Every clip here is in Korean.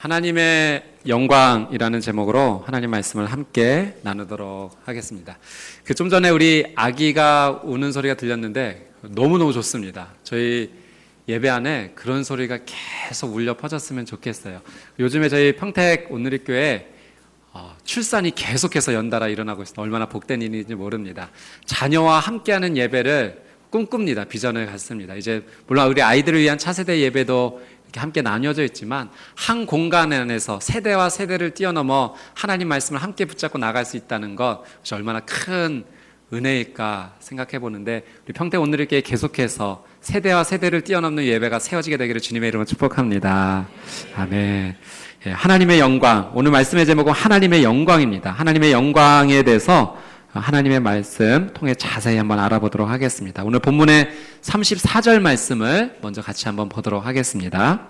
하나님의 영광이라는 제목으로 하나님 말씀을 함께 나누도록 하겠습니다. 좀 전에 우리 아기가 우는 소리가 들렸는데 너무너무 좋습니다. 저희 예배 안에 그런 소리가 계속 울려 퍼졌으면 좋겠어요. 요즘에 저희 평택 온누리교회 출산이 계속해서 연달아 일어나고 있어요. 얼마나 복된 일인지 모릅니다. 자녀와 함께하는 예배를 꿈꿉니다. 비전을 갖습니다. 이제 물론 우리 아이들을 위한 차세대 예배도 이렇게 함께 나뉘어져 있지만 한 공간 안에서 세대와 세대를 뛰어넘어 하나님 말씀을 함께 붙잡고 나갈 수 있다는 것이 얼마나 큰 은혜일까 생각해 보는데, 우리 평택 온누리교회 계속해서 세대와 세대를 뛰어넘는 예배가 세워지게 되기를 주님의 이름으로 축복합니다. 아멘. 하나님의 영광, 오늘 말씀의 제목은 하나님의 영광입니다. 하나님의 영광에 대해서 하나님의 말씀 통해 자세히 한번 알아보도록 하겠습니다. 오늘 본문의 34절 말씀을 먼저 같이 한번 보도록 하겠습니다.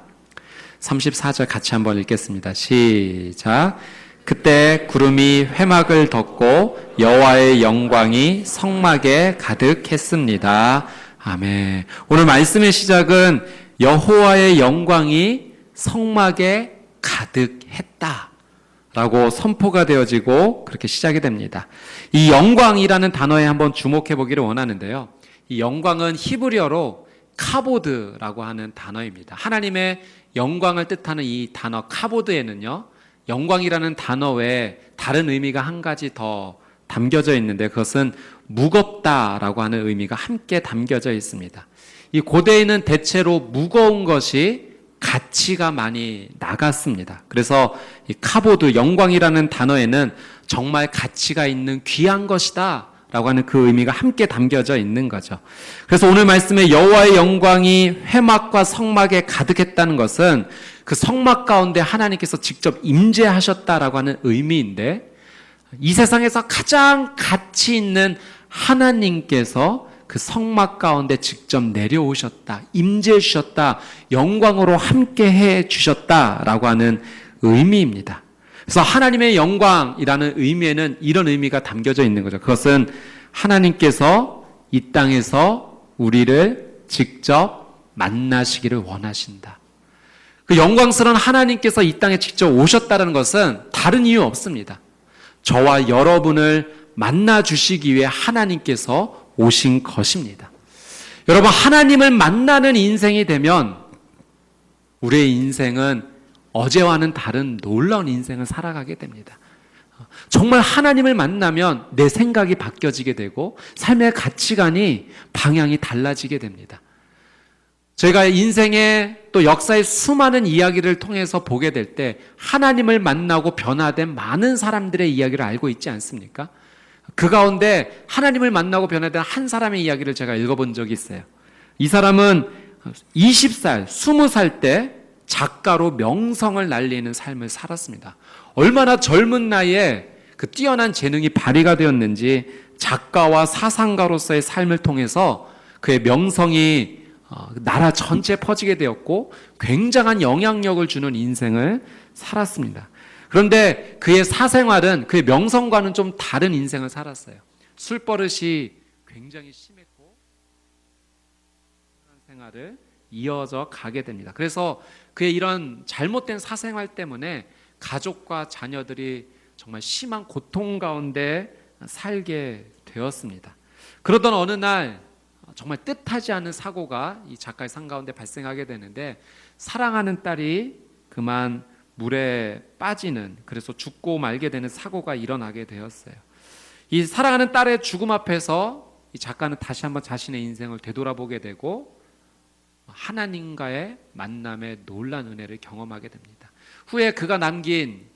34절 같이 한번 읽겠습니다. 시작. 그때 구름이 회막을 덮고 여호와의 영광이 성막에 가득했습니다. 아멘. 오늘 말씀의 시작은 여호와의 영광이 성막에 가득했다 라고 선포가 되어지고 그렇게 시작이 됩니다. 이 영광이라는 단어에 한번 주목해 보기를 원하는데요. 이 영광은 히브리어로 카보드라고 하는 단어입니다. 하나님의 영광을 뜻하는 이 단어 카보드에는요, 영광이라는 단어 외에 다른 의미가 한 가지 더 담겨져 있는데, 그것은 무겁다라고 하는 의미가 함께 담겨져 있습니다. 이 고대에는 대체로 무거운 것이 가치가 많이 나갔습니다. 그래서 이 카보드, 영광이라는 단어에는 정말 가치가 있는 귀한 것이다 라고 하는 그 의미가 함께 담겨져 있는 거죠. 그래서 오늘 말씀에 여호와의 영광이 회막과 성막에 가득했다는 것은 그 성막 가운데 하나님께서 직접 임재하셨다라고 하는 의미인데, 이 세상에서 가장 가치 있는 하나님께서 그 성막 가운데 직접 내려오셨다, 임재해 주셨다, 영광으로 함께 해 주셨다라고 하는 의미입니다. 그래서 하나님의 영광이라는 의미에는 이런 의미가 담겨져 있는 거죠. 그것은 하나님께서 이 땅에서 우리를 직접 만나시기를 원하신다. 그 영광스러운 하나님께서 이 땅에 직접 오셨다는 것은 다른 이유 없습니다. 저와 여러분을 만나 주시기 위해 하나님께서 오신 것입니다. 여러분, 하나님을 만나는 인생이 되면 우리의 인생은 어제와는 다른 놀라운 인생을 살아가게 됩니다. 정말 하나님을 만나면 내 생각이 바뀌어지게 되고 삶의 가치관이, 방향이 달라지게 됩니다. 저희가 인생의 또 역사의 수많은 이야기를 통해서 보게 될 때 하나님을 만나고 변화된 많은 사람들의 이야기를 알고 있지 않습니까? 그 가운데 하나님을 만나고 변화된 한 사람의 이야기를 제가 읽어본 적이 있어요. 이 사람은 20살, 20살 때 작가로 명성을 날리는 삶을 살았습니다. 얼마나 젊은 나이에 그 뛰어난 재능이 발휘가 되었는지 작가와 사상가로서의 삶을 통해서 그의 명성이 나라 전체에 퍼지게 되었고 굉장한 영향력을 주는 인생을 살았습니다. 그런데 그의 사생활은 그의 명성과는 좀 다른 인생을 살았어요. 술버릇이 굉장히 심했고 생활을 이어져 가게 됩니다. 그래서 그의 이런 잘못된 사생활 때문에 가족과 자녀들이 정말 심한 고통 가운데 살게 되었습니다. 그러던 어느 날 정말 뜻하지 않은 사고가 이 작가의 삶 가운데 발생하게 되는데, 사랑하는 딸이 그만 물에 빠지는, 그래서 죽고 말게 되는 사고가 일어나게 되었어요. 이 사랑하는 딸의 죽음 앞에서 이 작가는 다시 한번 자신의 인생을 되돌아보게 되고 하나님과의 만남의 놀라운 은혜를 경험하게 됩니다. 후에 그가 남긴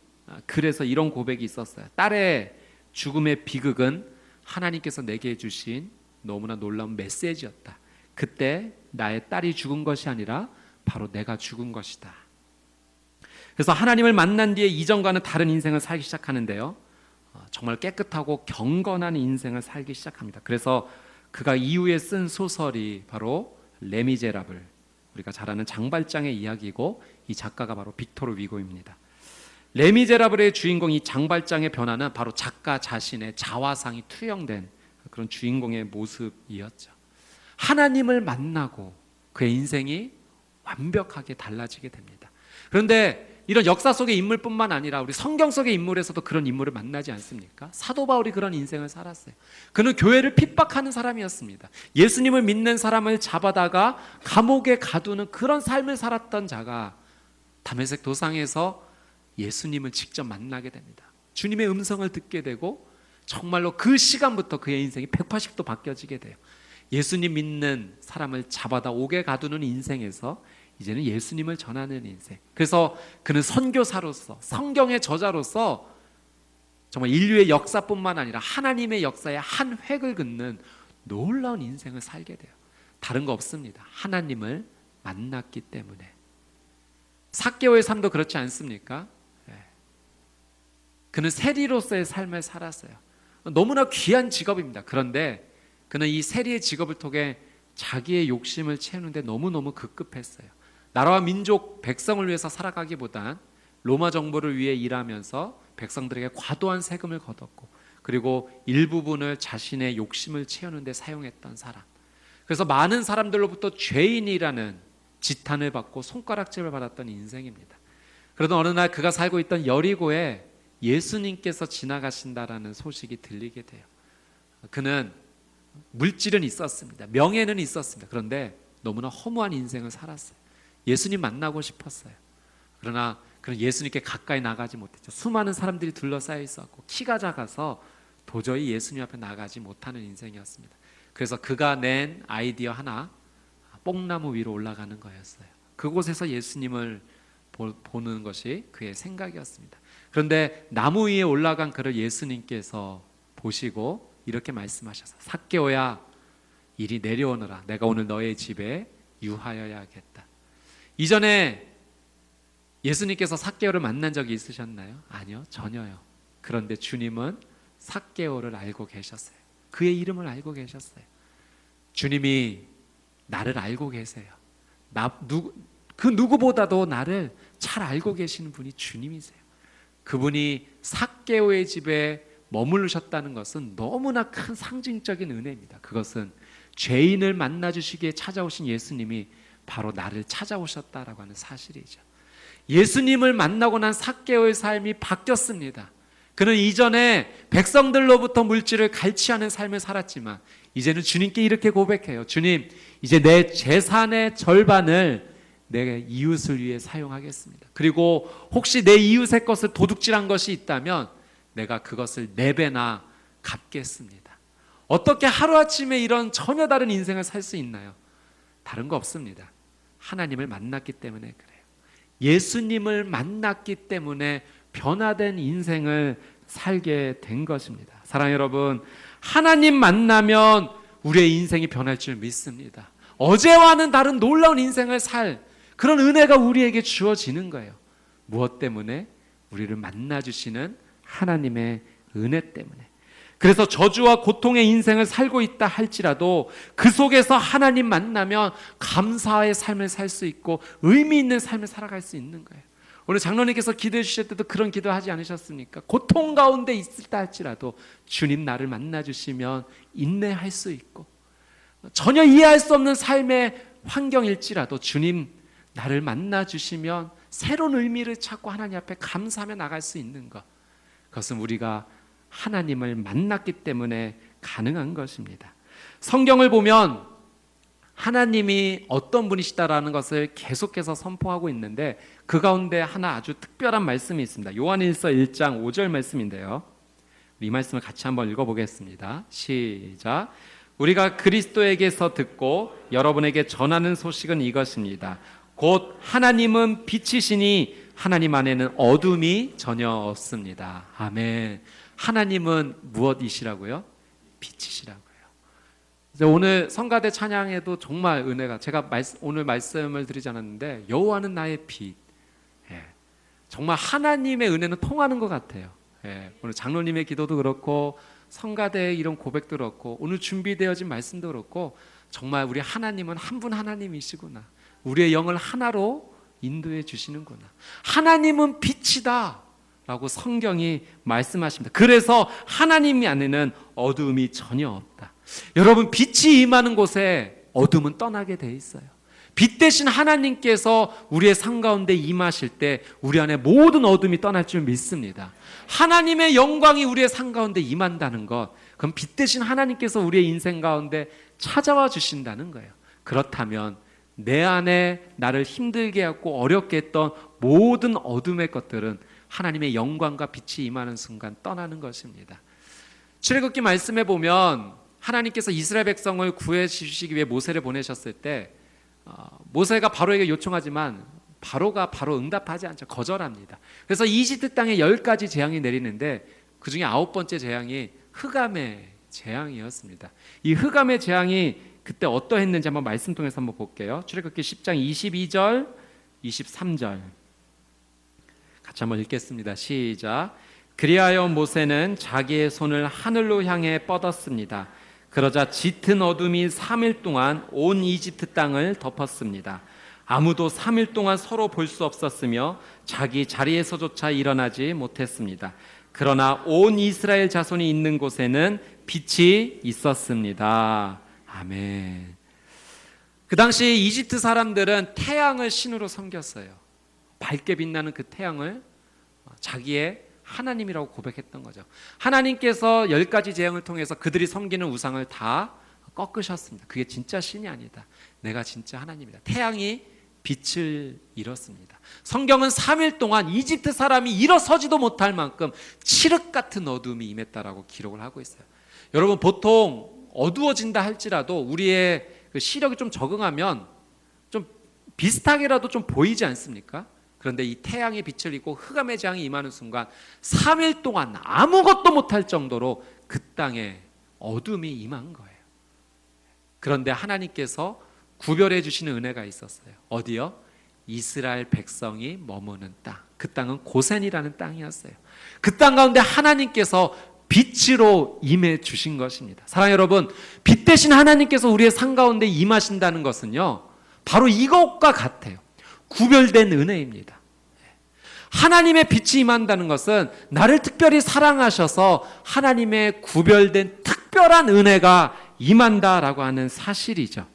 글에서 이런 고백이 있었어요. 딸의 죽음의 비극은 하나님께서 내게 해주신 너무나 놀라운 메시지였다. 그때 나의 딸이 죽은 것이 아니라 바로 내가 죽은 것이다. 그래서 하나님을 만난 뒤에 이전과는 다른 인생을 살기 시작하는데요, 정말 깨끗하고 경건한 인생을 살기 시작합니다. 그래서 그가 이후에 쓴 소설이 바로 레미제라블, 우리가 잘 아는 장발장의 이야기고, 이 작가가 바로 빅토르 위고입니다. 레미제라블의 주인공 이 장발장의 변화는 바로 작가 자신의 자화상이 투영된 그런 주인공의 모습이었죠. 하나님을 만나고 그의 인생이 완벽하게 달라지게 됩니다. 그런데 이런 역사 속의 인물뿐만 아니라 우리 성경 속의 인물에서도 그런 인물을 만나지 않습니까? 사도 바울이 그런 인생을 살았어요. 그는 교회를 핍박하는 사람이었습니다. 예수님을 믿는 사람을 잡아다가 감옥에 가두는 그런 삶을 살았던 자가 다메섹 도상에서 예수님을 직접 만나게 됩니다. 주님의 음성을 듣게 되고 정말로 그 시간부터 그의 인생이 180도 바뀌어지게 돼요. 예수님 믿는 사람을 잡아다 옥에 가두는 인생에서 이제는 예수님을 전하는 인생. 그래서 그는 선교사로서, 성경의 저자로서 정말 인류의 역사뿐만 아니라 하나님의 역사의 한 획을 긋는 놀라운 인생을 살게 돼요. 다른 거 없습니다. 하나님을 만났기 때문에. 삭개오의 삶도 그렇지 않습니까? 그는 세리로서의 삶을 살았어요. 너무나 귀한 직업입니다. 그런데 그는 이 세리의 직업을 통해 자기의 욕심을 채우는데 너무너무 급급했어요. 나라와 민족, 백성을 위해서 살아가기보단 로마 정부를 위해 일하면서 백성들에게 과도한 세금을 걷었고, 그리고 일부분을 자신의 욕심을 채우는 데 사용했던 사람. 그래서 많은 사람들로부터 죄인이라는 지탄을 받고 손가락질을 받았던 인생입니다. 그러던 어느 날 그가 살고 있던 여리고에 예수님께서 지나가신다라는 소식이 들리게 돼요. 그는 물질은 있었습니다. 명예는 있었습니다. 그런데 너무나 허무한 인생을 살았어요. 예수님 만나고 싶었어요. 그러나 그는 예수님께 가까이 나가지 못했죠. 수많은 사람들이 둘러싸여 있었고 키가 작아서 도저히 예수님 앞에 나가지 못하는 인생이었습니다. 그래서 그가 낸 아이디어 하나, 뽕나무 위로 올라가는 거였어요. 그곳에서 예수님을 보는 것이 그의 생각이었습니다. 그런데 나무 위에 올라간 그를 예수님께서 보시고 이렇게 말씀하셔서, 삭개오야, 이리 내려오너라. 내가 오늘 너의 집에 유하여야겠다. 이전에 예수님께서 삭개오를 만난 적이 있으셨나요? 아니요, 전혀요. 그런데 주님은 삭개오를 알고 계셨어요. 그의 이름을 알고 계셨어요. 주님이 나를 알고 계세요. 그 누구보다도 나를 잘 알고 계시는 분이 주님이세요. 그분이 삭개오의 집에 머무르셨다는 것은 너무나 큰 상징적인 은혜입니다. 그것은 죄인을 만나주시기에 찾아오신 예수님이 바로 나를 찾아오셨다라고 하는 사실이죠. 예수님을 만나고 난 삭개오의 삶이 바뀌었습니다. 그는 이전에 백성들로부터 물질을 갈취하는 삶을 살았지만 이제는 주님께 이렇게 고백해요. 주님, 이제 내 재산의 절반을 내 이웃을 위해 사용하겠습니다. 그리고 혹시 내 이웃의 것을 도둑질한 것이 있다면 내가 그것을 4배나 갚겠습니다. 어떻게 하루아침에 이런 전혀 다른 인생을 살 수 있나요? 다른 거 없습니다. 하나님을 만났기 때문에 그래요. 예수님을 만났기 때문에 변화된 인생을 살게 된 것입니다. 사랑하는 여러분, 하나님 만나면 우리의 인생이 변할 줄 믿습니다. 어제와는 다른 놀라운 인생을 살 그런 은혜가 우리에게 주어지는 거예요. 무엇 때문에? 우리를 만나주시는 하나님의 은혜 때문에. 그래서 저주와 고통의 인생을 살고 있다 할지라도 그 속에서 하나님 만나면 감사의 삶을 살 수 있고 의미 있는 삶을 살아갈 수 있는 거예요. 오늘 장로님께서 기도해 주실 때도 그런 기도하지 않으셨습니까? 고통 가운데 있을다 할지라도 주님 나를 만나주시면 인내할 수 있고, 전혀 이해할 수 없는 삶의 환경일지라도 주님 나를 만나주시면 새로운 의미를 찾고 하나님 앞에 감사하며 나갈 수 있는 것, 그것은 우리가 하나님을 만났기 때문에 가능한 것입니다. 성경을 보면 하나님이 어떤 분이시다라는 것을 계속해서 선포하고 있는데 그 가운데 하나 아주 특별한 말씀이 있습니다. 요한일서 1장 5절 말씀인데요. 이 말씀을 같이 한번 읽어보겠습니다. 시작. 우리가 그리스도에게서 듣고 여러분에게 전하는 소식은 이것입니다. 곧 하나님은 빛이시니 하나님 안에는 어둠이 전혀 없습니다. 아멘. 하나님은 무엇이시라고요? 빛이시라고요. 오늘 성가대 찬양에도 정말 은혜가, 제가 오늘 말씀을 드리지 않았는데 여호와는 나의 빛. 정말 하나님의 은혜는 통하는 것 같아요. 오늘 장로님의 기도도 그렇고 성가대의 이런 고백도 그렇고 오늘 준비되어진 말씀도 그렇고 정말 우리 하나님은 한 분 하나님이시구나. 우리의 영을 하나로 인도해 주시는구나. 하나님은 빛이다 라고 성경이 말씀하십니다. 그래서 하나님 안에는 어둠이 전혀 없다. 여러분, 빛이 임하는 곳에 어둠은 떠나게 돼 있어요. 빛 대신 하나님께서 우리의 삶 가운데 임하실 때 우리 안에 모든 어둠이 떠날 줄 믿습니다. 하나님의 영광이 우리의 삶 가운데 임한다는 것, 그럼 빛 대신 하나님께서 우리의 인생 가운데 찾아와 주신다는 거예요. 그렇다면 내 안에 나를 힘들게 하고 어렵게 했던 모든 어둠의 것들은 하나님의 영광과 빛이 임하는 순간 떠나는 것입니다. 출애굽기 말씀에 보면 하나님께서 이스라엘 백성을 구해 주시기 위해 모세를 보내셨을 때 모세가 바로에게 요청하지만 바로가 바로 응답하지 않죠. 거절합니다. 그래서 이집트 땅에 10가지 재앙이 내리는데 그 중에 9번째 재앙이 흑암의 재앙이었습니다. 이 흑암의 재앙이 그때 어떠했는지 한번 말씀 통해서 한번 볼게요. 출애굽기 10장 22절 23절 같이 한번 읽겠습니다. 시작. 그리하여 모세는 자기의 손을 하늘로 향해 뻗었습니다. 그러자 짙은 어둠이 3일 동안 온 이집트 땅을 덮었습니다. 아무도 3일 동안 서로 볼 수 없었으며 자기 자리에서조차 일어나지 못했습니다. 그러나 온 이스라엘 자손이 있는 곳에는 빛이 있었습니다. 아멘. 그 당시 이집트 사람들은 태양을 신으로 섬겼어요. 밝게 빛나는 그 태양을 자기의 하나님이라고 고백했던 거죠. 하나님께서 10가지 재앙을 통해서 그들이 섬기는 우상을 다 꺾으셨습니다. 그게 진짜 신이 아니다. 내가 진짜 하나님이다. 태양이 빛을 잃었습니다. 성경은 3일 동안 이집트 사람이 일어서지도 못할 만큼 칠흑 같은 어둠이 임했다라고 기록을 하고 있어요. 여러분, 보통 어두워진다 할지라도 우리의 그 시력이 좀 적응하면 좀 비슷하게라도 좀 보이지 않습니까? 그런데 이 태양의 빛을 잃고 흑암의 재앙이 임하는 순간 3일 동안 아무것도 못할 정도로 그 땅에 어둠이 임한 거예요. 그런데 하나님께서 구별해 주시는 은혜가 있었어요. 어디요? 이스라엘 백성이 머무는 땅. 그 땅은 고센이라는 땅이었어요. 그 땅 가운데 하나님께서 빛으로 임해 주신 것입니다. 사랑하는 여러분, 빛 대신 하나님께서 우리의 삶 가운데 임하신다는 것은요, 바로 이것과 같아요. 구별된 은혜입니다. 하나님의 빛이 임한다는 것은 나를 특별히 사랑하셔서 하나님의 구별된 특별한 은혜가 임한다라고 하는 사실이죠.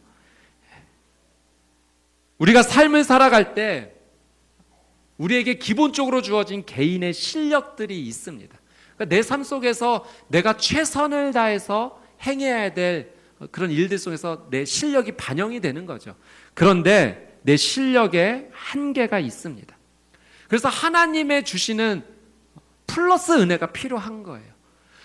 우리가 삶을 살아갈 때 우리에게 기본적으로 주어진 개인의 실력들이 있습니다. 그러니까 내 삶 속에서 내가 최선을 다해서 행해야 될 그런 일들 속에서 내 실력이 반영이 되는 거죠. 그런데 내 실력에 한계가 있습니다. 그래서 하나님의 주시는 플러스 은혜가 필요한 거예요.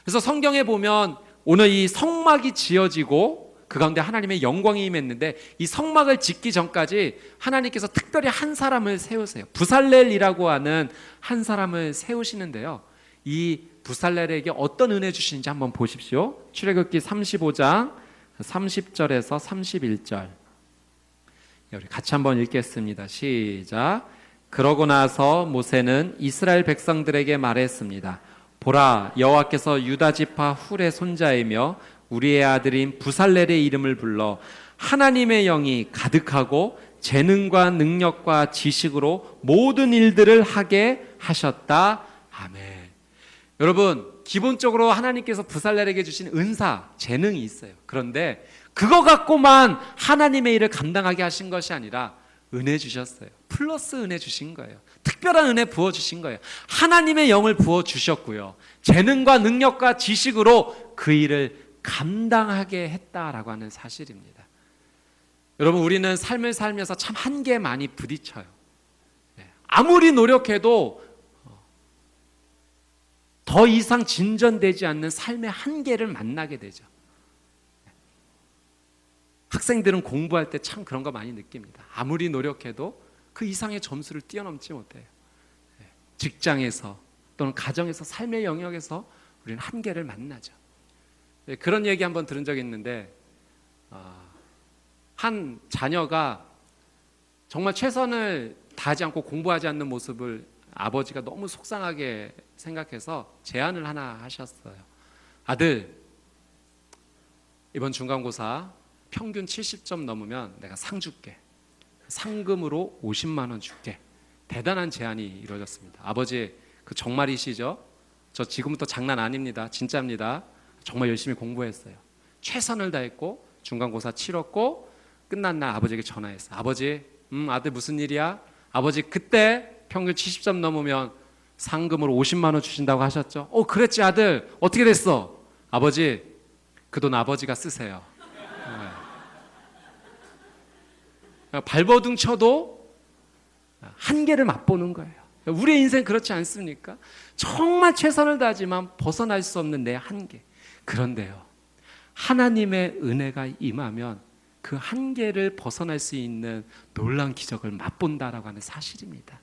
그래서 성경에 보면 오늘 이 성막이 지어지고 그 가운데 하나님의 영광이 임했는데 이 성막을 짓기 전까지 하나님께서 특별히 한 사람을 세우세요. 부살렐이라고 하는 한 사람을 세우시는데요. 이 부살렐에게 어떤 은혜 주시는지 한번 보십시오. 출애굽기 35장 30절에서 31절 우리 같이 한번 읽겠습니다. 시작. 그러고 나서 모세는 이스라엘 백성들에게 말했습니다. 보라, 여호와께서 유다 지파 훌의 손자이며 우리의 아들인 부살렐의 이름을 불러 하나님의 영이 가득하고 재능과 능력과 지식으로 모든 일들을 하게 하셨다. 아멘. 여러분, 기본적으로 하나님께서 부살렐에게 주신 은사, 재능이 있어요. 그런데 그거 갖고만 하나님의 일을 감당하게 하신 것이 아니라 은혜 주셨어요. 플러스 은혜 주신 거예요. 특별한 은혜 부어주신 거예요. 하나님의 영을 부어주셨고요. 재능과 능력과 지식으로 그 일을 감당하게 했다라고 하는 사실입니다. 여러분, 우리는 삶을 살면서 참 한계에 많이 부딪혀요. 아무리 노력해도 더 이상 진전되지 않는 삶의 한계를 만나게 되죠. 학생들은 공부할 때 참 그런 거 많이 느낍니다. 아무리 노력해도 그 이상의 점수를 뛰어넘지 못해요. 직장에서 또는 가정에서 삶의 영역에서 우리는 한계를 만나죠. 그런 얘기 한번 들은 적이 있는데 한 자녀가 정말 최선을 다하지 않고 공부하지 않는 모습을 아버지가 너무 속상하게 생각해서 제안을 하나 하셨어요. 아들, 이번 중간고사 평균 70점 넘으면 내가 상 줄게. 상금으로 50만 원 줄게. 대단한 제안이 이루어졌습니다. 아버지, 그 정말이시죠? 저 지금부터 장난 아닙니다. 진짜입니다. 정말 열심히 공부했어요. 최선을 다했고 중간고사 치렀고 끝난 날 아버지에게 전화했어. 아버지, 아들 무슨 일이야? 아버지 그때 평균 70점 넘으면 상금으로 50만 원 주신다고 하셨죠? 그랬지 아들. 어떻게 됐어? 아버지, 그 돈 아버지가 쓰세요. 발버둥 쳐도 한계를 맛보는 거예요. 우리의 인생 그렇지 않습니까? 정말 최선을 다하지만 벗어날 수 없는 내 한계. 그런데요, 하나님의 은혜가 임하면 그 한계를 벗어날 수 있는 놀라운 기적을 맛본다라고 하는 사실입니다.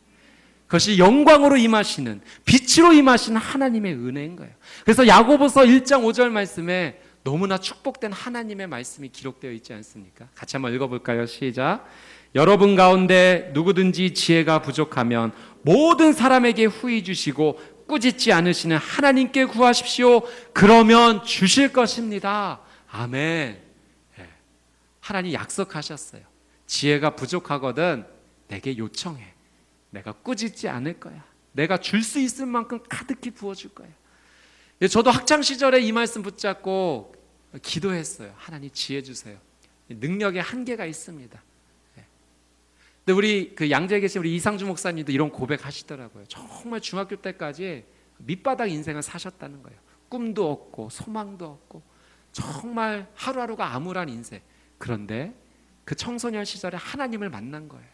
그것이 영광으로 임하시는, 빛으로 임하시는 하나님의 은혜인 거예요. 그래서 야고보서 1장 5절 말씀에 너무나 축복된 하나님의 말씀이 기록되어 있지 않습니까? 같이 한번 읽어볼까요? 시작. 여러분 가운데 누구든지 지혜가 부족하면 모든 사람에게 후히 주시고 꾸짖지 않으시는 하나님께 구하십시오. 그러면 주실 것입니다. 아멘. 하나님 약속하셨어요. 지혜가 부족하거든 내게 요청해. 내가 꾸짖지 않을 거야. 내가 줄 수 있을 만큼 가득히 부어줄 거야. 저도 학창시절에 이 말씀 붙잡고 기도했어요. 하나님 지혜 주세요. 능력에 한계가 있습니다. 근데 우리 그 양재에 계신 우리 이상주 목사님도 이런 고백하시더라고요. 정말 중학교 때까지 밑바닥 인생을 사셨다는 거예요. 꿈도 없고 소망도 없고 정말 하루하루가 암울한 인생. 그런데 그 청소년 시절에 하나님을 만난 거예요.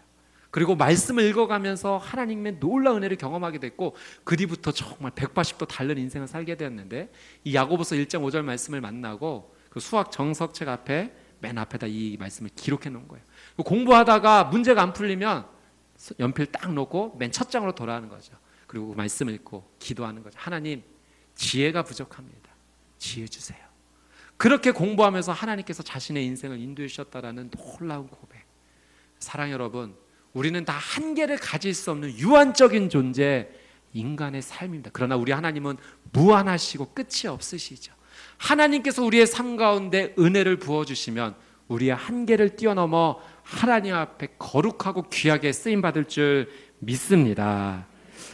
그리고 말씀을 읽어가면서 하나님의 놀라운 은혜를 경험하게 됐고 그 뒤부터 정말 180도 다른 인생을 살게 되었는데 이 야고보서 1장 5절 말씀을 만나고 그 수학 정석책 앞에 맨 앞에다 이 말씀을 기록해 놓은 거예요. 공부하다가 문제가 안 풀리면 연필 딱 놓고 맨 첫 장으로 돌아가는 거죠. 그리고 말씀 읽고 기도하는 거죠. 하나님, 지혜가 부족합니다. 지혜 주세요. 그렇게 공부하면서 하나님께서 자신의 인생을 인도해 주셨다라는 놀라운 고백. 사랑 여러분, 우리는 다 한계를 가질 수 없는 유한적인 존재, 인간의 삶입니다. 그러나 우리 하나님은 무한하시고 끝이 없으시죠. 하나님께서 우리의 삶 가운데 은혜를 부어주시면 우리의 한계를 뛰어넘어 하나님 앞에 거룩하고 귀하게 쓰임받을 줄 믿습니다.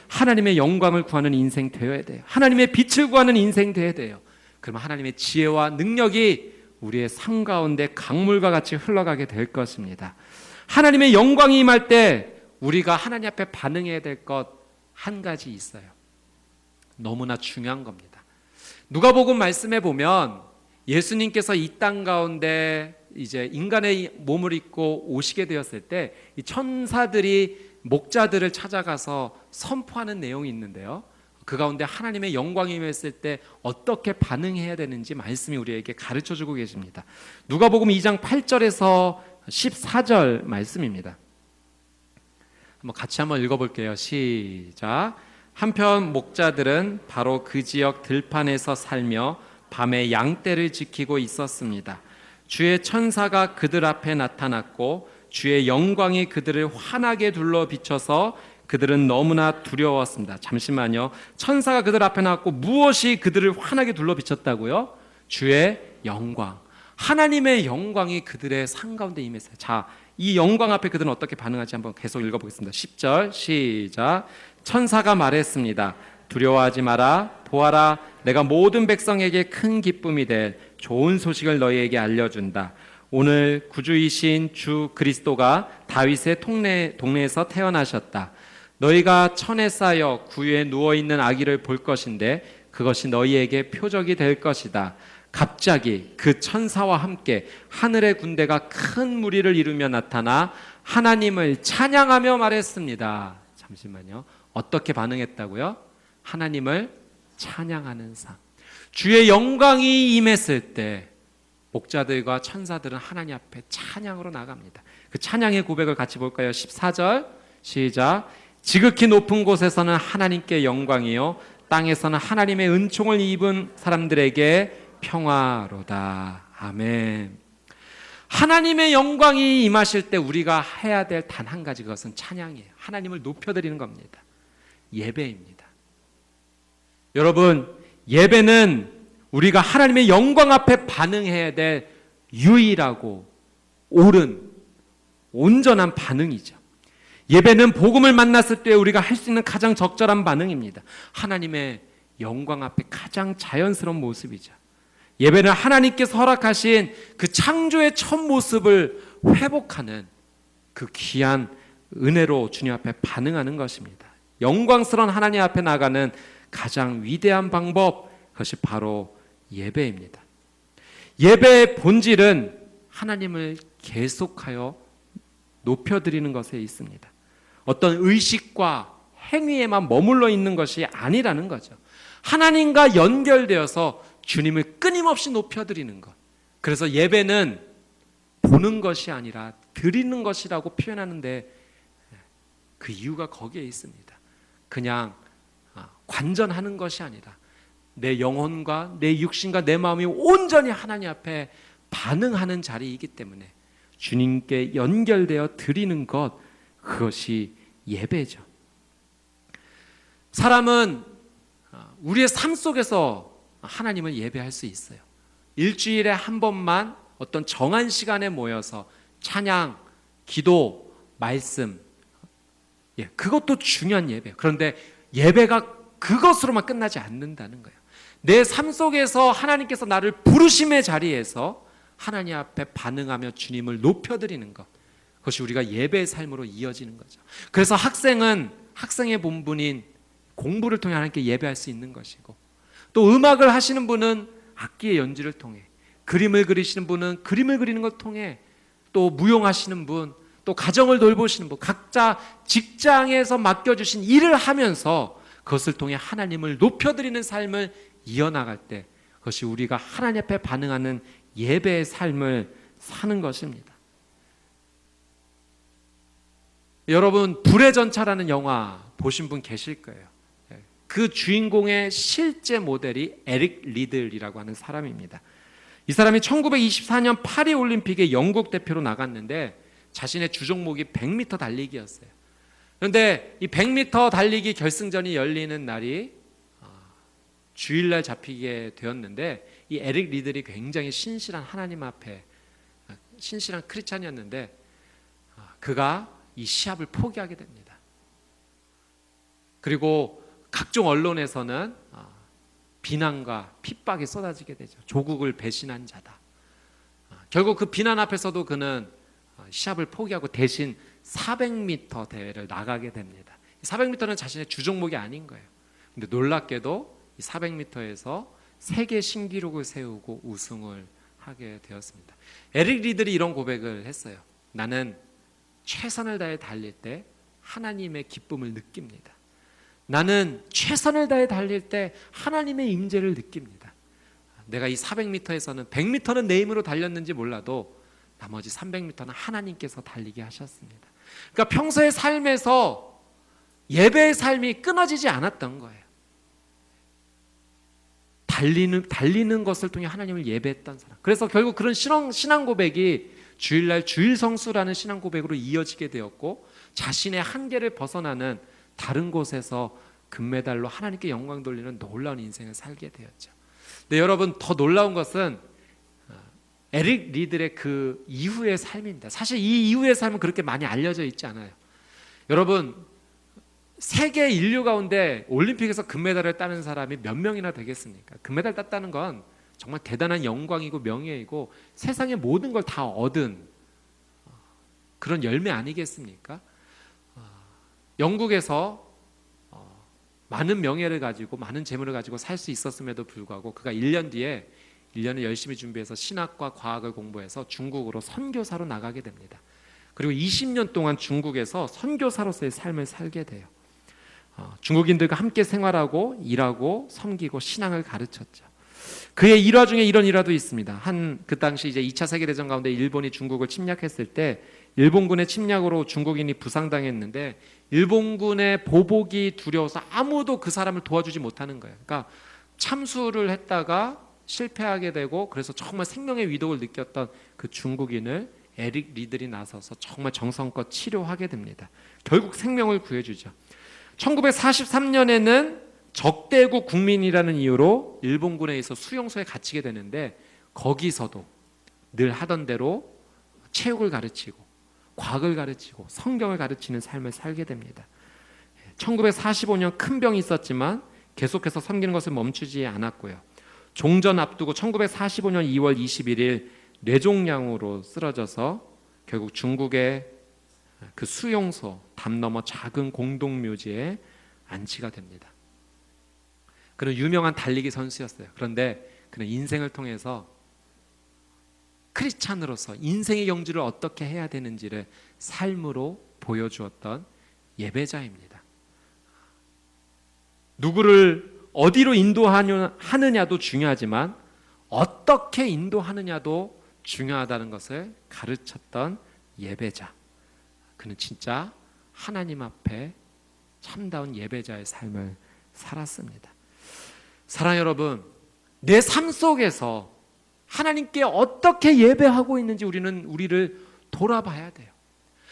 하나님의 영광을 구하는 인생 되어야 돼요. 하나님의 빛을 구하는 인생 되어야 돼요. 그러면 하나님의 지혜와 능력이 우리의 삶 가운데 강물과 같이 흘러가게 될 것입니다. 하나님의 영광이 임할 때 우리가 하나님 앞에 반응해야 될 것 한 가지 있어요. 너무나 중요한 겁니다. 누가복음 말씀에 보면 예수님께서 이 땅 가운데 이제 인간의 몸을 입고 오시게 되었을 때 이 천사들이 목자들을 찾아가서 선포하는 내용이 있는데요. 그 가운데 하나님의 영광이 임했을 때 어떻게 반응해야 되는지 말씀이 우리에게 가르쳐주고 계십니다. 누가복음 2장 8절에서 14절 말씀입니다. 같이 한번 읽어볼게요. 시작. 한편 목자들은 바로 그 지역 들판에서 살며 밤에 양떼를 지키고 있었습니다. 주의 천사가 그들 앞에 나타났고 주의 영광이 그들을 환하게 둘러 비춰서 그들은 너무나 두려웠습니다. 잠시만요. 천사가 그들 앞에 나왔고 무엇이 그들을 환하게 둘러 비쳤다고요? 주의 영광. 하나님의 영광이 그들의 삶 가운데 임했어요. 자, 이 영광 앞에 그들은 어떻게 반응하지 한번 계속 읽어보겠습니다. 10절 시작. 천사가 말했습니다. 두려워하지 마라. 보아라, 내가 모든 백성에게 큰 기쁨이 될 좋은 소식을 너희에게 알려준다. 오늘 구주이신 주 그리스도가 다윗의 동네에서 태어나셨다. 너희가 천에 쌓여 구유에 누워있는 아기를 볼 것인데 그것이 너희에게 표적이 될 것이다. 갑자기 그 천사와 함께 하늘의 군대가 큰 무리를 이루며 나타나 하나님을 찬양하며 말했습니다. 잠시만요. 어떻게 반응했다고요? 하나님을 찬양하는 삶. 주의 영광이 임했을 때 목자들과 천사들은 하나님 앞에 찬양으로 나갑니다. 그 찬양의 고백을 같이 볼까요? 14절 시작. 지극히 높은 곳에서는 하나님께 영광이요 땅에서는 하나님의 은총을 입은 사람들에게 평화로다. 아멘. 하나님의 영광이 임하실 때 우리가 해야 될 단 한 가지, 그것은 찬양이에요. 하나님을 높여드리는 겁니다. 예배입니다. 여러분, 예배는 우리가 하나님의 영광 앞에 반응해야 될 유일하고 옳은 온전한 반응이죠. 예배는 복음을 만났을 때 우리가 할 수 있는 가장 적절한 반응입니다. 하나님의 영광 앞에 가장 자연스러운 모습이죠. 예배는 하나님께서 허락하신 그 창조의 첫 모습을 회복하는 그 귀한 은혜로 주님 앞에 반응하는 것입니다. 영광스러운 하나님 앞에 나가는 가장 위대한 방법, 그것이 바로 예배입니다. 예배의 본질은 하나님을 계속하여 높여드리는 것에 있습니다. 어떤 의식과 행위에만 머물러 있는 것이 아니라는 거죠. 하나님과 연결되어서 주님을 끊임없이 높여드리는 것. 그래서 예배는 보는 것이 아니라 드리는 것이라고 표현하는데 그 이유가 거기에 있습니다. 그냥 관전하는 것이 아니라 내 영혼과 내 육신과 내 마음이 온전히 하나님 앞에 반응하는 자리이기 때문에 주님께 연결되어 드리는 것, 그것이 예배죠. 사람은 우리의 삶 속에서 하나님을 예배할 수 있어요. 일주일에 한 번만 어떤 정한 시간에 모여서 찬양, 기도, 말씀, 그것도 중요한 예배예요. 그런데 예배가 그것으로만 끝나지 않는다는 거예요. 내 삶 속에서 하나님께서 나를 부르심의 자리에서 하나님 앞에 반응하며 주님을 높여드리는 것, 그것이 우리가 예배의 삶으로 이어지는 거죠. 그래서 학생은 학생의 본분인 공부를 통해 하나님께 예배할 수 있는 것이고, 또 음악을 하시는 분은 악기의 연주를 통해, 그림을 그리시는 분은 그림을 그리는 걸 통해, 또 무용하시는 분, 또 가정을 돌보시는 분, 각자 직장에서 맡겨주신 일을 하면서 그것을 통해 하나님을 높여드리는 삶을 이어나갈 때, 그것이 우리가 하나님 앞에 반응하는 예배의 삶을 사는 것입니다. 여러분, 불의 전차라는 영화 보신 분 계실 거예요. 그 주인공의 실제 모델이 에릭 리들이라고 하는 사람입니다. 이 사람이 1924년 파리 올림픽에 영국 대표로 나갔는데 자신의 주종목이 100m 달리기였어요. 그런데 이 100m 달리기 결승전이 열리는 날이 주일날 잡히게 되었는데, 이 에릭 리들이 굉장히 신실한 하나님 앞에 신실한 크리스찬이었는데 그가 이 시합을 포기하게 됩니다. 그리고 각종 언론에서는 비난과 핍박이 쏟아지게 되죠. 조국을 배신한 자다. 결국 그 비난 앞에서도 그는 시합을 포기하고 대신 400m 대회를 나가게 됩니다. 400m는 자신의 주종목이 아닌 거예요. 근데 놀랍게도 이 400m에서 세계 신기록을 세우고 우승을 하게 되었습니다. 에릭 리들이 이런 고백을 했어요. 나는 최선을 다해 달릴 때 하나님의 기쁨을 느낍니다. 나는 최선을 다해 달릴 때 하나님의 임재를 느낍니다. 내가 이 400m에서는 100m는 내 힘으로 달렸는지 몰라도 나머지 300m는 하나님께서 달리게 하셨습니다. 그러니까 평소의 삶에서 예배의 삶이 끊어지지 않았던 거예요. 달리는 것을 통해 하나님을 예배했던 사람. 그래서 결국 그런 신앙 고백이 주일날 주일성수라는 신앙 고백으로 이어지게 되었고, 자신의 한계를 벗어나는 다른 곳에서 금메달로 하나님께 영광 돌리는 놀라운 인생을 살게 되었죠. 근데 여러분, 더 놀라운 것은 에릭 리들의 그 이후의 삶입니다. 사실 이 이후의 삶은 그렇게 많이 알려져 있지 않아요. 여러분, 세계 인류 가운데 올림픽에서 금메달을 따는 사람이 몇 명이나 되겠습니까? 금메달 땄다는 건 정말 대단한 영광이고 명예이고 세상의 모든 걸 다 얻은 그런 열매 아니겠습니까? 영국에서 많은 명예를 가지고 많은 재물을 가지고 살 수 있었음에도 불구하고 그가 1년 뒤에 1년을 열심히 준비해서 신학과 과학을 공부해서 중국으로 선교사로 나가게 됩니다. 그리고 20년 동안 중국에서 선교사로서의 삶을 살게 돼요. 중국인들과 함께 생활하고 일하고 섬기고 신앙을 가르쳤죠. 그의 일화 중에 이런 일화도 있습니다. 그 당시 이제 2차 세계대전 가운데 일본이 중국을 침략했을 때 일본군의 침략으로 중국인이 부상당했는데 일본군의 보복이 두려워서 아무도 그 사람을 도와주지 못하는 거예요. 그러니까 참수를 했다가 실패하게 되고, 그래서 정말 생명의 위독을 느꼈던 그 중국인을 에릭 리들이 나서서 정말 정성껏 치료하게 됩니다. 결국 생명을 구해주죠. 1943년에는 적대국 국민이라는 이유로 일본군에 의해서 수용소에 갇히게 되는데, 거기서도 늘 하던 대로 체육을 가르치고 과학을 가르치고 성경을 가르치는 삶을 살게 됩니다. 1945년 큰 병이 있었지만 계속해서 섬기는 것을 멈추지 않았고요. 종전 앞두고 1945년 2월 21일 뇌종양으로 쓰러져서 결국 중국의 그 수용소 담 너머 작은 공동묘지에 안치가 됩니다. 그는 유명한 달리기 선수였어요. 그런데 그는 인생을 통해서 크리스찬으로서 인생의 경주를 어떻게 해야 되는지를 삶으로 보여주었던 예배자입니다. 누구를 어디로 인도하느냐도 중요하지만 어떻게 인도하느냐도 중요하다는 것을 가르쳤던 예배자. 그는 진짜 하나님 앞에 참다운 예배자의 삶을 살았습니다. 사랑하는 여러분, 내 삶 속에서 하나님께 어떻게 예배하고 있는지 우리를 돌아봐야 돼요.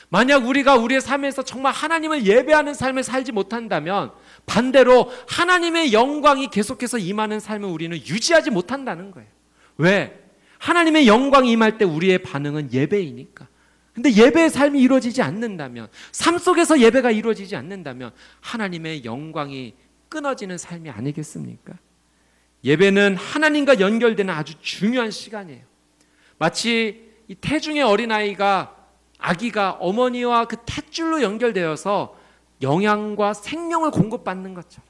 만약 우리가 우리의 삶에서 정말 하나님을 예배하는 삶을 살지 못한다면 반대로 하나님의 영광이 계속해서 임하는 삶을 우리는 유지하지 못한다는 거예요. 왜? 하나님의 영광이 임할 때 우리의 반응은 예배이니까. 근데 예배의 삶이 이루어지지 않는다면, 삶 속에서 예배가 이루어지지 않는다면 하나님의 영광이 끊어지는 삶이 아니겠습니까? 예배는 하나님과 연결되는 아주 중요한 시간이에요. 마치 이 태중의 아기가 어머니와 그 탯줄로 연결되어서 영양과 생명을 공급받는 것처럼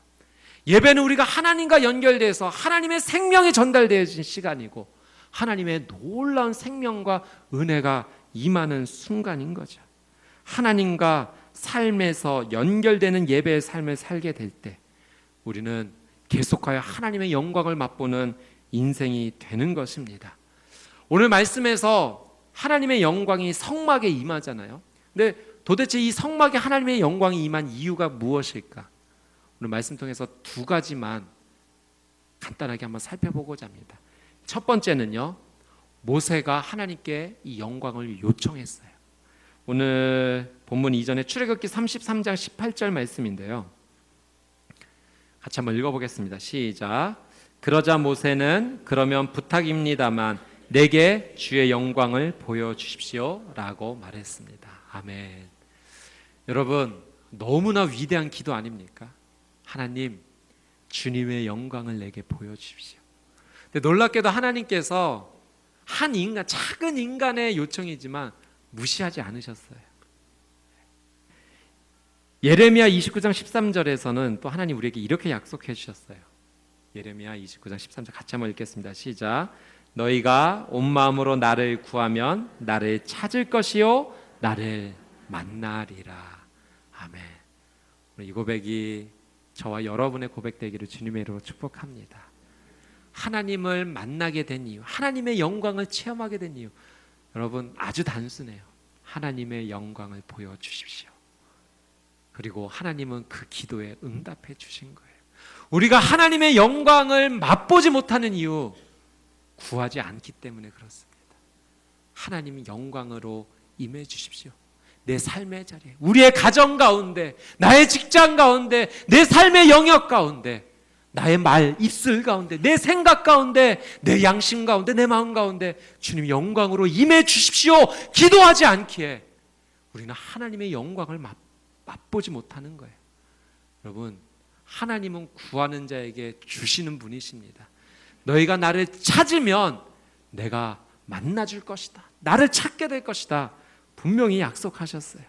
예배는 우리가 하나님과 연결돼서 하나님의 생명이 전달되어진 시간이고 하나님의 놀라운 생명과 은혜가 임하는 순간인 거죠. 하나님과 삶에서 연결되는 예배의 삶을 살게 될 때 우리는 계속하여 하나님의 영광을 맛보는 인생이 되는 것입니다. 오늘 말씀에서 하나님의 영광이 성막에 임하잖아요. 근데 도대체 이 성막에 하나님의 영광이 임한 이유가 무엇일까? 오늘 말씀 통해서 두 가지만 간단하게 한번 살펴보고자 합니다. 첫 번째는요, 모세가 하나님께 이 영광을 요청했어요. 오늘 본문 이전에 출애굽기 33장 18절 말씀인데요, 같이 한번 읽어보겠습니다. 시작. 그러자 모세는 그러면 부탁입니다만 내게 주의 영광을 보여주십시오 라고 말했습니다. 아멘. 여러분, 너무나 위대한 기도 아닙니까? 하나님, 주님의 영광을 내게 보여주십시오. 근데 놀랍게도 하나님께서 한 인간, 작은 인간의 요청이지만 무시하지 않으셨어요. 예레미야 29장 13절에서는 또 하나님 우리에게 이렇게 약속해 주셨어요. 예레미야 29장 13절 같이 한번 읽겠습니다. 시작. 너희가 온 마음으로 나를 구하면 나를 찾을 것이요 나를 만나리라. 아멘. 오늘 이 고백이 저와 여러분의 고백되기를 주님의 이름으로 축복합니다. 하나님을 만나게 된 이유, 하나님의 영광을 체험하게 된 이유, 여러분 아주 단순해요. 하나님의 영광을 보여주십시오. 그리고 하나님은 그 기도에 응답해 주신 거예요. 우리가 하나님의 영광을 맛보지 못하는 이유, 구하지 않기 때문에 그렇습니다. 하나님이 영광으로 임해 주십시오. 내 삶의 자리에, 우리의 가정 가운데, 나의 직장 가운데, 내 삶의 영역 가운데, 나의 말, 입술 가운데, 내 생각 가운데, 내 양심 가운데, 내 마음 가운데 주님 영광으로 임해 주십시오. 기도하지 않기에 우리는 하나님의 영광을 맛보지 못하는 거예요. 여러분, 하나님은 구하는 자에게 주시는 분이십니다. 너희가 나를 찾으면 내가 만나줄 것이다. 나를 찾게 될 것이다. 분명히 약속하셨어요.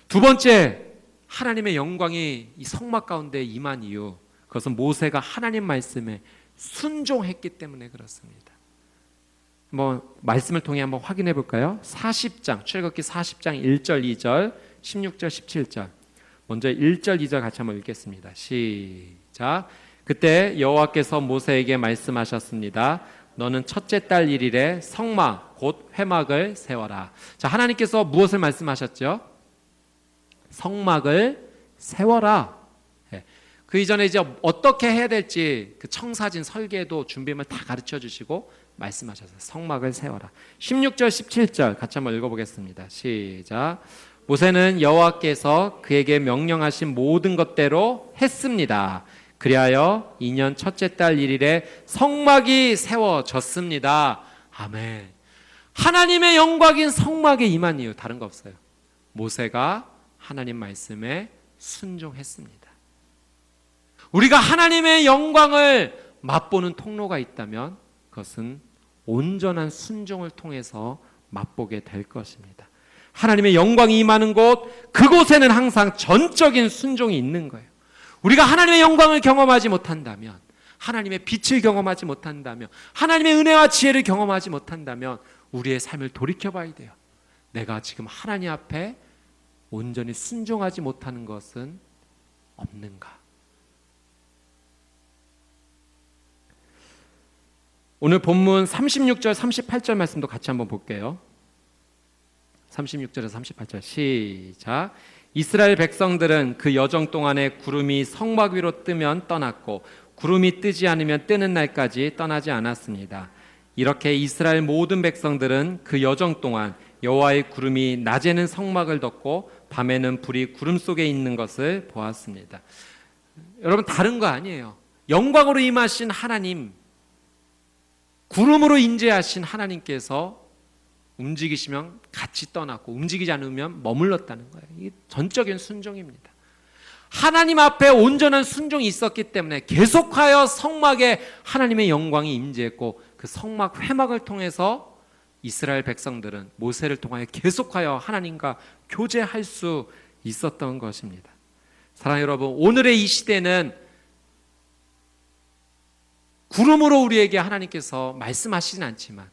두 번째, 하나님의 영광이 이 성막 가운데 임한 이유, 그것은 모세가 하나님 말씀에 순종했기 때문에 그렇습니다. 말씀을 통해 한번 확인해 볼까요? 40장, 출애굽기 40장 1절, 2절, 16절, 17절. 먼저 1절, 2절 같이 한번 읽겠습니다. 시작. 그때 여호와께서 모세에게 말씀하셨습니다. 너는 첫째 달 1일에 성막 곧 회막을 세워라. 자, 하나님께서 무엇을 말씀하셨죠? 성막을 세워라. 그 이전에 이제 어떻게 해야 될지 그 청사진 설계도 준비물 다 가르쳐 주시고 말씀하셨어요. 성막을 세워라. 16절 17절 같이 한번 읽어보겠습니다. 시작. 모세는 여호와께서 그에게 명령하신 모든 것대로 했습니다. 그리하여 2년 첫째 달 1일에 성막이 세워졌습니다. 아멘. 하나님의 영광인 성막에 임한 이유 다른 거 없어요. 모세가 하나님 말씀에 순종했습니다. 우리가 하나님의 영광을 맛보는 통로가 있다면 그것은 온전한 순종을 통해서 맛보게 될 것입니다. 하나님의 영광이 임하는 곳, 그곳에는 항상 전적인 순종이 있는 거예요. 우리가 하나님의 영광을 경험하지 못한다면, 하나님의 빛을 경험하지 못한다면, 하나님의 은혜와 지혜를 경험하지 못한다면 우리의 삶을 돌이켜봐야 돼요. 내가 지금 하나님 앞에 온전히 순종하지 못하는 것은 없는가? 오늘 본문 36절 38절 말씀도 같이 한번 볼게요. 36절에서 38절 시작. 이스라엘 백성들은 그 여정 동안에 구름이 성막 위로 뜨면 떠났고 구름이 뜨지 않으면 뜨는 날까지 떠나지 않았습니다. 이렇게 이스라엘 모든 백성들은 그 여정 동안 여호와의 구름이 낮에는 성막을 덮고 밤에는 불이 구름 속에 있는 것을 보았습니다. 여러분, 다른 거 아니에요. 영광으로 임하신 하나님, 구름으로 임재하신 하나님께서 움직이시면 같이 떠났고 움직이지 않으면 머물렀다는 거예요. 이게 전적인 순종입니다. 하나님 앞에 온전한 순종이 있었기 때문에 계속하여 성막에 하나님의 영광이 임재했고, 그 성막 회막을 통해서 이스라엘 백성들은 모세를 통하여 계속하여 하나님과 교제할 수 있었던 것입니다. 사랑하는 여러분, 오늘의 이 시대는 구름으로 우리에게 하나님께서 말씀하시진 않지만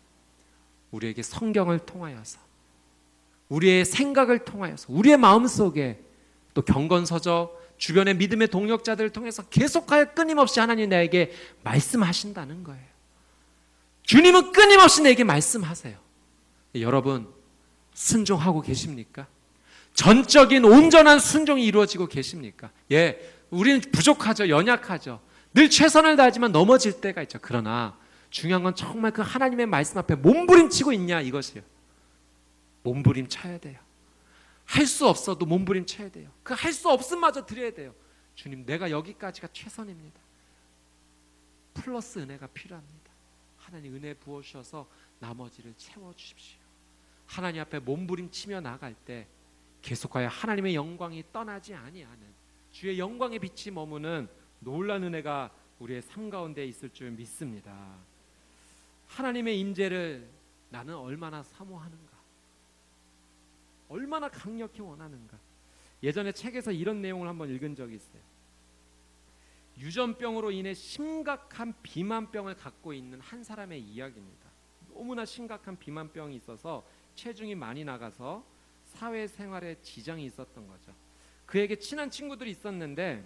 우리에게 성경을 통하여서, 우리의 생각을 통하여서, 우리의 마음속에 또 경건서적, 주변의 믿음의 동역자들을 통해서 계속하여 끊임없이 하나님 나에게 말씀하신다는 거예요. 주님은 끊임없이 내게 말씀하세요. 여러분, 순종하고 계십니까? 전적인 온전한 순종이 이루어지고 계십니까? 예, 우리는 부족하죠. 연약하죠. 늘 최선을 다하지만 넘어질 때가 있죠. 그러나 중요한 건 정말 그 하나님의 말씀 앞에 몸부림치고 있냐, 이것이에요. 몸부림쳐야 돼요. 할 수 없어도 몸부림쳐야 돼요. 그 할 수 없음마저 드려야 돼요. 주님, 내가 여기까지가 최선입니다. 플러스 은혜가 필요합니다. 하나님 은혜 부어주셔서 나머지를 채워주십시오. 하나님 앞에 몸부림치며 나갈 때 계속하여 하나님의 영광이 떠나지 아니하는, 주의 영광의 빛이 머무는 놀라운 은혜가 우리의 삶 가운데 있을 줄 믿습니다. 하나님의 임재를 나는 얼마나 사모하는가, 얼마나 강력히 원하는가. 예전에 책에서 이런 내용을 한번 읽은 적이 있어요. 유전병으로 인해 심각한 비만병을 갖고 있는 한 사람의 이야기입니다. 너무나 심각한 비만병이 있어서 체중이 많이 나가서 사회생활에 지장이 있었던 거죠. 그에게 친한 친구들이 있었는데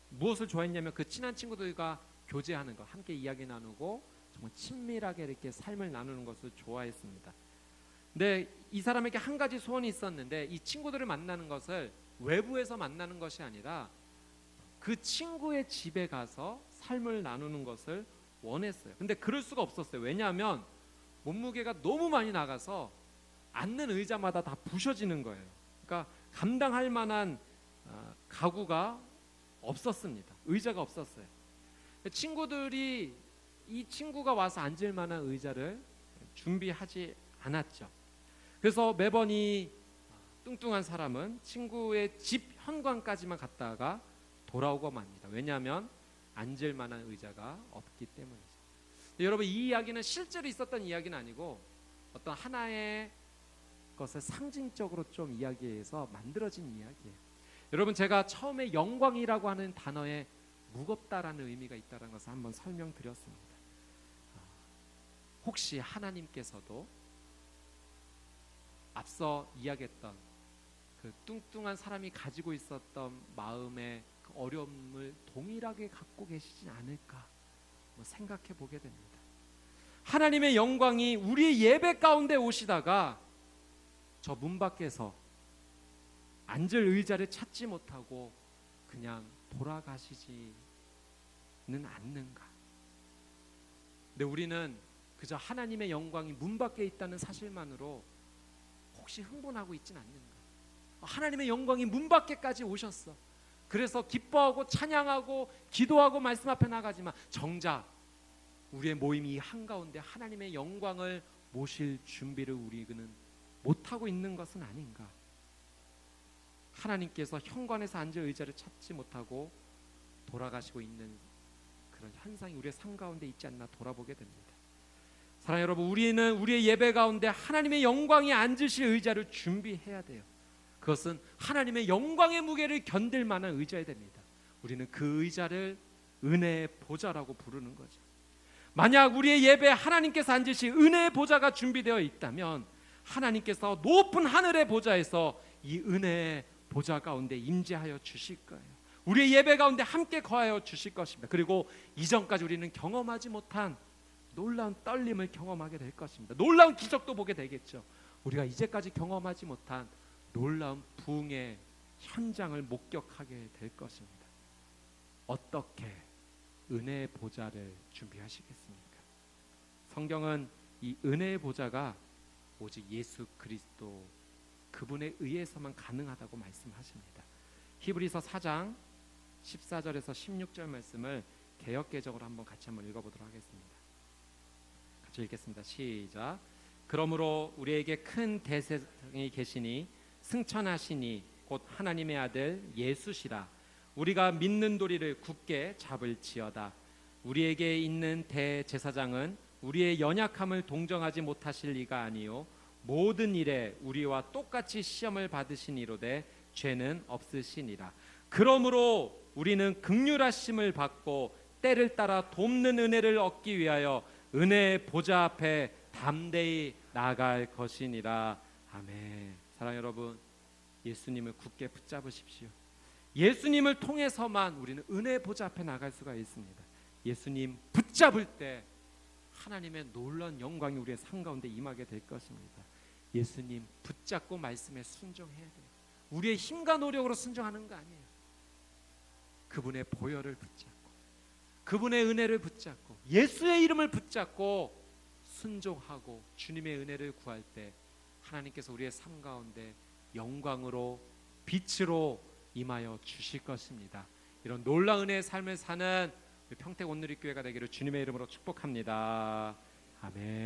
무엇을 좋아했냐면 그 친한 친구들과 교제하는 것, 함께 이야기 나누고 정말 친밀하게 이렇게 삶을 나누는 것을 좋아했습니다. 근데 이 사람에게 한 가지 소원이 있었는데, 이 친구들을 만나는 것을 외부에서 만나는 것이 아니라 그 친구의 집에 가서 삶을 나누는 것을 원했어요. 근데 그럴 수가 없었어요. 왜냐하면 몸무게가 너무 많이 나가서 앉는 의자마다 다 부셔지는 거예요. 그러니까 감당할 만한 가구가 없었습니다. 의자가 없었어요. 친구들이 이 친구가 와서 앉을 만한 의자를 준비하지 않았죠. 그래서 매번 이 뚱뚱한 사람은 친구의 집 현관까지만 갔다가 돌아오고 맙니다. 왜냐하면 앉을 만한 의자가 없기 때문이죠. 여러분, 이 이야기는 실제로 있었던 이야기는 아니고 어떤 하나의 것을 상징적으로 좀 이야기해서 만들어진 이야기예요. 여러분, 제가 처음에 영광이라고 하는 단어에 무겁다라는 의미가 있다는 것을 한번 설명드렸습니다. 혹시 하나님께서도 앞서 이야기했던 그 뚱뚱한 사람이 가지고 있었던 마음의 그 어려움을 동일하게 갖고 계시지 않을까 생각해 보게 됩니다. 하나님의 영광이 우리의 예배 가운데 오시다가 저 문 밖에서 앉을 의자를 찾지 못하고 그냥 돌아가시지는 않는가. 근데 우리는 그저 하나님의 영광이 문 밖에 있다는 사실만으로 혹시 흥분하고 있지는 않는가. 하나님의 영광이 문 밖에까지 오셨어. 그래서 기뻐하고 찬양하고 기도하고 말씀 앞에 나가지만 정작 우리의 모임이 이 한가운데 하나님의 영광을 모실 준비를 우리는 못하고 있는 것은 아닌가. 하나님께서 현관에서 앉을 의자를 찾지 못하고 돌아가시고 있는 그런 현상이 우리의 삶 가운데 있지 않나 돌아보게 됩니다. 사랑하는 여러분, 우리는 우리의 예배 가운데 하나님의 영광이 앉으실 의자를 준비해야 돼요. 그것은 하나님의 영광의 무게를 견딜 만한 의자여야 됩니다. 우리는 그 의자를 은혜의 보좌라고 부르는 거죠. 만약 우리의 예배에 하나님께서 앉으실 은혜의 보좌가 준비되어 있다면 하나님께서 높은 하늘의 보좌에서 이 은혜의 보좌 가운데 임재하여 주실 거예요. 우리의 예배 가운데 함께 거하여 주실 것입니다. 그리고 이전까지 우리는 경험하지 못한 놀라운 떨림을 경험하게 될 것입니다. 놀라운 기적도 보게 되겠죠. 우리가 이제까지 경험하지 못한 놀라운 부흥의 현장을 목격하게 될 것입니다. 어떻게 은혜의 보좌를 준비하시겠습니까? 성경은 이 은혜의 보좌가 오직 예수 그리스도 그분에 의해서만 가능하다고 말씀하십니다. 히브리서 4장 14절에서 16절 말씀을 개역개정으로 같이 한번 읽어보도록 하겠습니다. 같이 읽겠습니다. 시작. 그러므로 우리에게 큰 대제사장이 계시니 승천하시니 곧 하나님의 아들 예수시라. 우리가 믿는 도리를 굳게 잡을지어다. 우리에게 있는 대제사장은 우리의 연약함을 동정하지 못하실 리가 아니요 모든 일에 우리와 똑같이 시험을 받으시니로되 죄는 없으시니라. 그러므로 우리는 긍휼하심을 받고 때를 따라 돕는 은혜를 얻기 위하여 은혜의 보좌 앞에 담대히 나아갈 것이니라. 아멘. 사랑하는 여러분, 예수님을 굳게 붙잡으십시오. 예수님을 통해서만 우리는 은혜의 보좌 앞에 나갈 수가 있습니다. 예수님 붙잡을 때 하나님의 놀라운 영광이 우리의 삶 가운데 임하게 될 것입니다. 예수님 붙잡고 말씀에 순종해야 돼요. 우리의 힘과 노력으로 순종하는 거 아니에요. 그분의 보혈을 붙잡고 그분의 은혜를 붙잡고 예수의 이름을 붙잡고 순종하고 주님의 은혜를 구할 때 하나님께서 우리의 삶 가운데 영광으로 빛으로 임하여 주실 것입니다. 이런 놀라운 은혜의 삶을 사는 평택 온누리교회가 되기를 주님의 이름으로 축복합니다. 아멘.